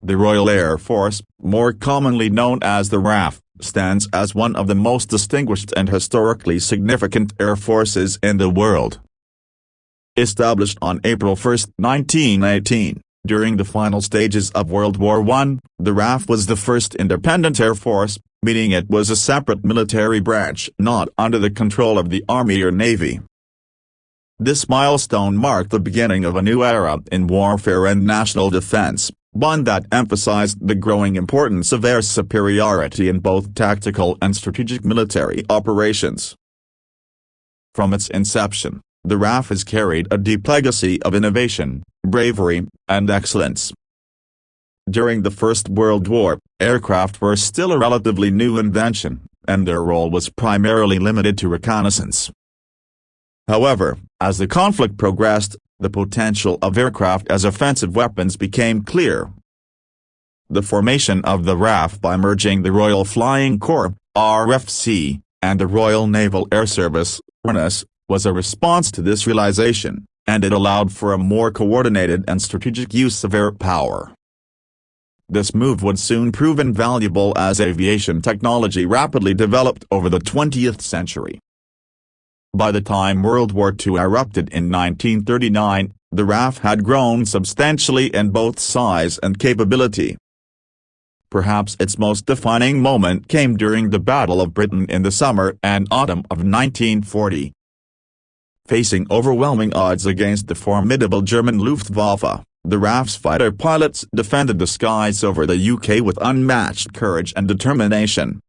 The Royal Air Force, more commonly known as the RAF, stands as one of the most distinguished and historically significant air forces in the world. Established on April 1, 1918, during the final stages of World War I, the RAF was the first independent air force, meaning it was a separate military branch not under the control of the Army or Navy. This milestone marked the beginning of a new era in warfare and national defense, one that emphasized the growing importance of air superiority in both tactical and strategic military operations. From its inception, the RAF has carried a deep legacy of innovation, bravery, and excellence. During the First World War, aircraft were still a relatively new invention, and their role was primarily limited to reconnaissance. However, as the conflict progressed, the potential of aircraft as offensive weapons became clear. The formation of the RAF by merging the Royal Flying Corps, RFC, and the Royal Naval Air Service, RNAS, was a response to this realization, and it allowed for a more coordinated and strategic use of air power. This move would soon prove invaluable as aviation technology rapidly developed over the 20th century. By the time World War II erupted in 1939, the RAF had grown substantially in both size and capability. Perhaps its most defining moment came during the Battle of Britain in the summer and autumn of 1940. Facing overwhelming odds against the formidable German Luftwaffe, the RAF's fighter pilots defended the skies over the UK with unmatched courage and determination.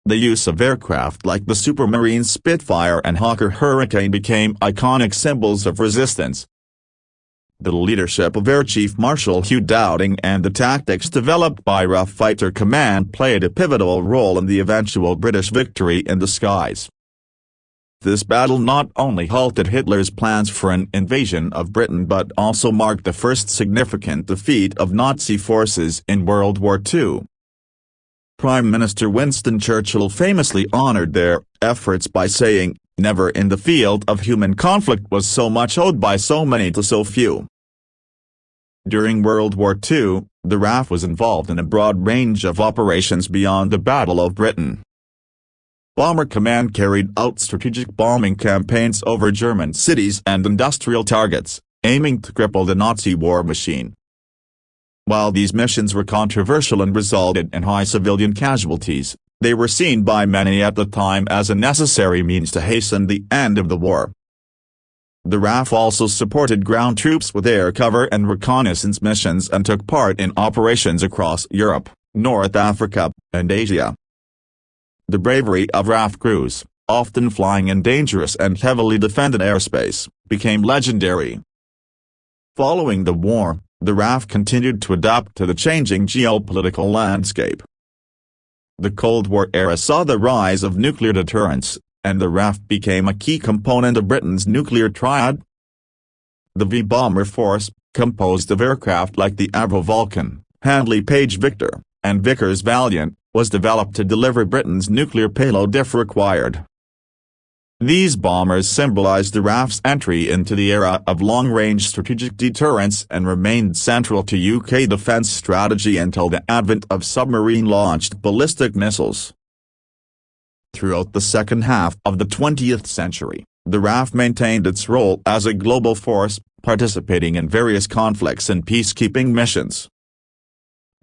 The use of aircraft like the Supermarine Spitfire and Hawker Hurricane became iconic symbols of resistance. The leadership of Air Chief Marshal Hugh Dowding and the tactics developed by RAF Fighter Command played a pivotal role in the eventual British victory in the skies. This battle not only halted Hitler's plans for an invasion of Britain but also marked the first significant defeat of Nazi forces in World War II. Prime Minister Winston Churchill famously honored their efforts by saying, "Never in the field of human conflict was so much owed by so many to so few." During World War II, the RAF was involved in a broad range of operations beyond the Battle of Britain. Bomber Command carried out strategic bombing campaigns over German cities and industrial targets, aiming to cripple the Nazi war machine. While these missions were controversial and resulted in high civilian casualties, they were seen by many at the time as a necessary means to hasten the end of the war. The RAF also supported ground troops with air cover and reconnaissance missions and took part in operations across Europe, North Africa, and Asia. The bravery of RAF crews, often flying in dangerous and heavily defended airspace, became legendary. Following the war, the RAF continued to adapt to the changing geopolitical landscape. The Cold War era saw the rise of nuclear deterrence, and the RAF became a key component of Britain's nuclear triad. The V-bomber force, composed of aircraft like the Avro Vulcan, Handley Page Victor, and Vickers Valiant, was developed to deliver Britain's nuclear payload if required. These bombers symbolized the RAF's entry into the era of long-range strategic deterrence and remained central to UK defence strategy until the advent of submarine-launched ballistic missiles. Throughout the second half of the 20th century, the RAF maintained its role as a global force, participating in various conflicts and peacekeeping missions.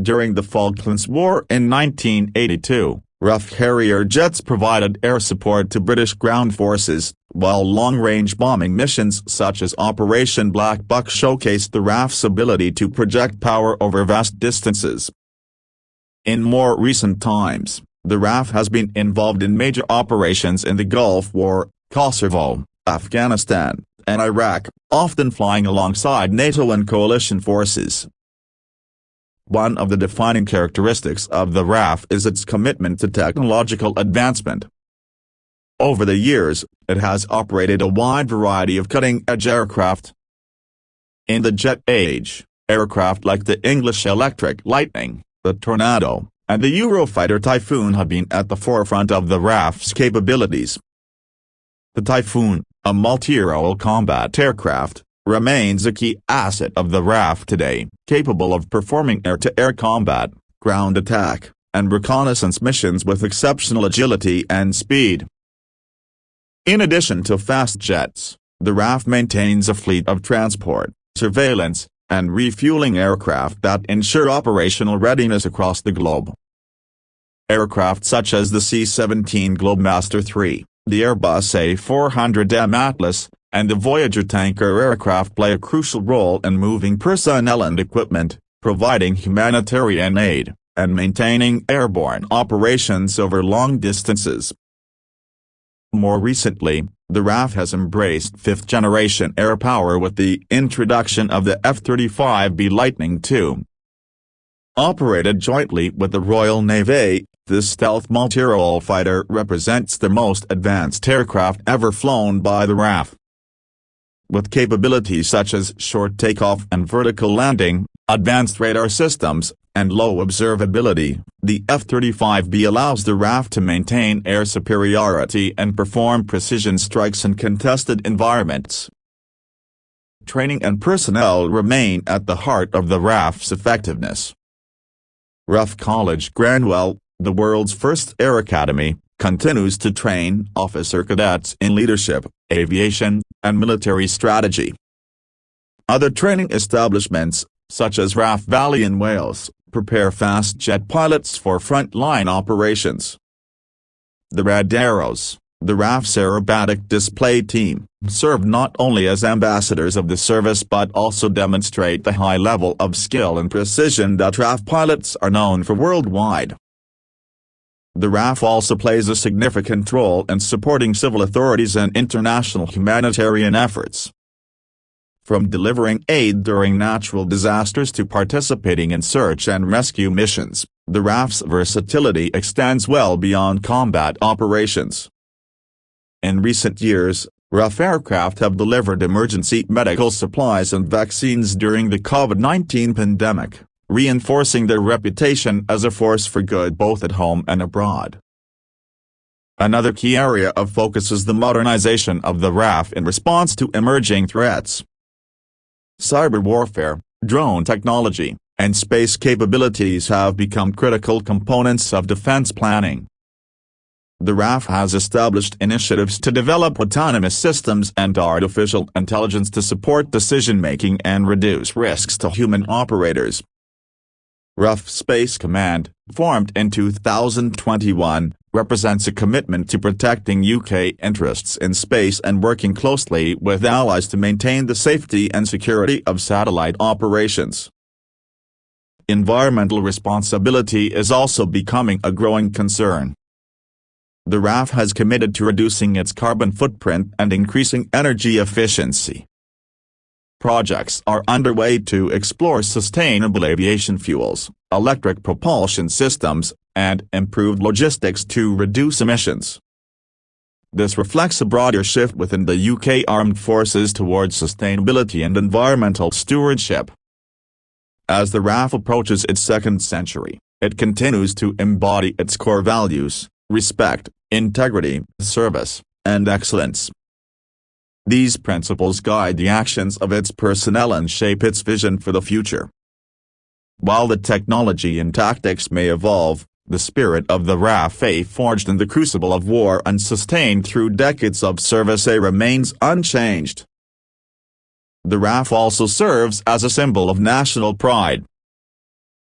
During the Falklands War in 1982, RAF Harrier jets provided air support to British ground forces, while long-range bombing missions such as Operation Black Buck showcased the RAF's ability to project power over vast distances. In more recent times, the RAF has been involved in major operations in the Gulf War, Kosovo, Afghanistan, and Iraq, often flying alongside NATO and coalition forces. One of the defining characteristics of the RAF is its commitment to technological advancement. Over the years, it has operated a wide variety of cutting-edge aircraft. In the jet age, aircraft like the English Electric Lightning, the Tornado, and the Eurofighter Typhoon have been at the forefront of the RAF's capabilities. The Typhoon, a multi-role combat aircraft, remains a key asset of the RAF today, capable of performing air-to-air combat, ground attack, and reconnaissance missions with exceptional agility and speed. In addition to fast jets, the RAF maintains a fleet of transport, surveillance, and refueling aircraft that ensure operational readiness across the globe. Aircraft such as the C-17 Globemaster III, the Airbus A400M Atlas, and the Voyager tanker aircraft play a crucial role in moving personnel and equipment, providing humanitarian aid, and maintaining airborne operations over long distances. More recently, the RAF has embraced fifth-generation air power with the introduction of the F-35B Lightning II. Operated jointly with the Royal Navy, this stealth multirole fighter represents the most advanced aircraft ever flown by the RAF. With capabilities such as short takeoff and vertical landing, advanced radar systems, and low observability, the F-35B allows the RAF to maintain air superiority and perform precision strikes in contested environments. Training and personnel remain at the heart of the RAF's effectiveness. RAF College Granwell, the world's first air academy, continues to train officer cadets in leadership, aviation, and military strategy. Other training establishments, such as RAF Valley in Wales, prepare fast jet pilots for frontline operations. The Red Arrows, the RAF's aerobatic display team, serve not only as ambassadors of the service but also demonstrate the high level of skill and precision that RAF pilots are known for worldwide. The RAF also plays a significant role in supporting civil authorities and international humanitarian efforts. From delivering aid during natural disasters to participating in search and rescue missions, the RAF's versatility extends well beyond combat operations. In recent years, RAF aircraft have delivered emergency medical supplies and vaccines during the COVID-19 pandemic, reinforcing their reputation as a force for good both at home and abroad. Another key area of focus is the modernization of the RAF in response to emerging threats. Cyber warfare, drone technology, and space capabilities have become critical components of defense planning. The RAF has established initiatives to develop autonomous systems and artificial intelligence to support decision-making and reduce risks to human operators. RAF Space Command, formed in 2021, represents a commitment to protecting UK interests in space and working closely with allies to maintain the safety and security of satellite operations. Environmental responsibility is also becoming a growing concern. The RAF has committed to reducing its carbon footprint and increasing energy efficiency. Projects are underway to explore sustainable aviation fuels, electric propulsion systems, and improved logistics to reduce emissions. This reflects a broader shift within the UK Armed Forces towards sustainability and environmental stewardship. As the RAF approaches its second century, it continues to embody its core values: respect, integrity, service, and excellence. These principles guide the actions of its personnel and shape its vision for the future. While the technology and tactics may evolve, the spirit of the RAF, forged in the crucible of war and sustained through decades of service, remains unchanged. The RAF also serves as a symbol of national pride.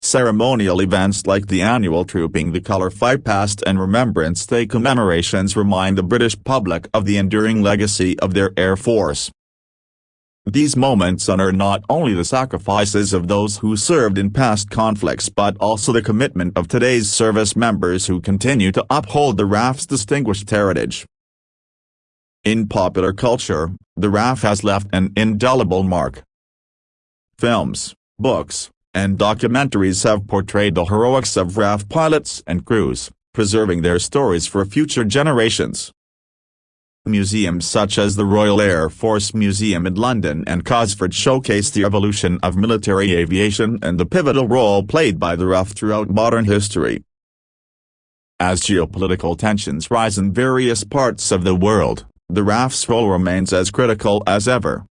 Ceremonial events like the annual Trooping the Colour Fight Past and Remembrance Day commemorations remind the British public of the enduring legacy of their Air Force. These moments honor not only the sacrifices of those who served in past conflicts but also the commitment of today's service members who continue to uphold the RAF's distinguished heritage. In popular culture, the RAF has left an indelible mark. Films, books, and documentaries have portrayed the heroics of RAF pilots and crews, preserving their stories for future generations. Museums such as the Royal Air Force Museum in London and Cosford showcase the evolution of military aviation and the pivotal role played by the RAF throughout modern history. As geopolitical tensions rise in various parts of the world, the RAF's role remains as critical as ever.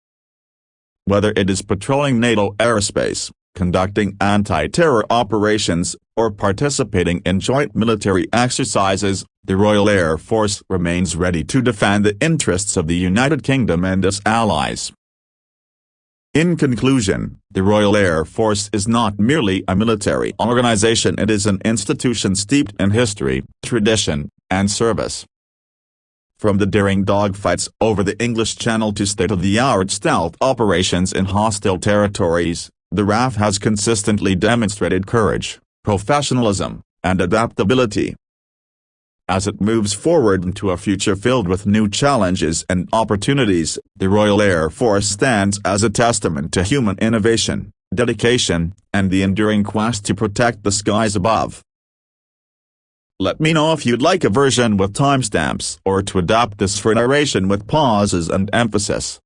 Whether it is patrolling NATO airspace, conducting anti-terror operations, or participating in joint military exercises, the Royal Air Force remains ready to defend the interests of the United Kingdom and its allies. In conclusion, the Royal Air Force is not merely a military organization, it is an institution steeped in history, tradition, and service. From the daring dogfights over the English Channel to state-of-the-art stealth operations in hostile territories, the RAF has consistently demonstrated courage, professionalism, and adaptability. As it moves forward into a future filled with new challenges and opportunities, the Royal Air Force stands as a testament to human innovation, dedication, and the enduring quest to protect the skies above. Let me know if you'd like a version with timestamps or to adapt this for narration with pauses and emphasis.